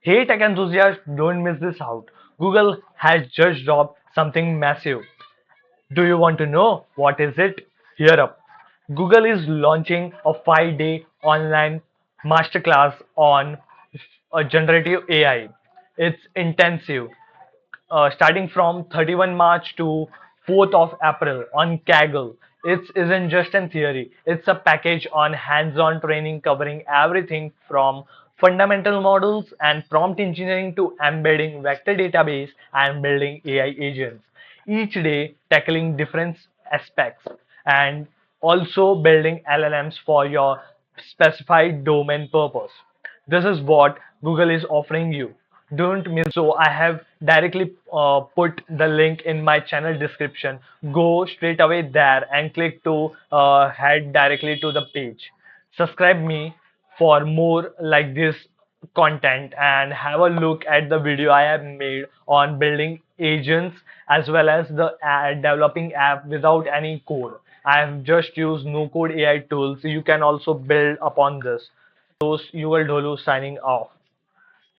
Hey tech enthusiasts, don't miss this out. Google has just dropped something massive. Do you want to know what is it? Here up. Google is launching a 5-day online masterclass on generative AI. It's intensive, starting from 31 March to 4th of April on Kaggle. It isn't just in theory, it's a package on hands-on training covering everything from fundamental models and prompt engineering to embedding vector database and building AI agents. Each day tackling different aspects and also building LLMs for your specified domain purpose. This is what Google is offering you. Don't miss. So I have directly put the link in my channel description. Go straight away there and click to head directly to the page. Subscribe me for more like this content and have a look at the video I have made on building agents as well as the developing app without any code. I have just used no code AI tools. You can also build upon this. Your host Yugal Dholu signing off.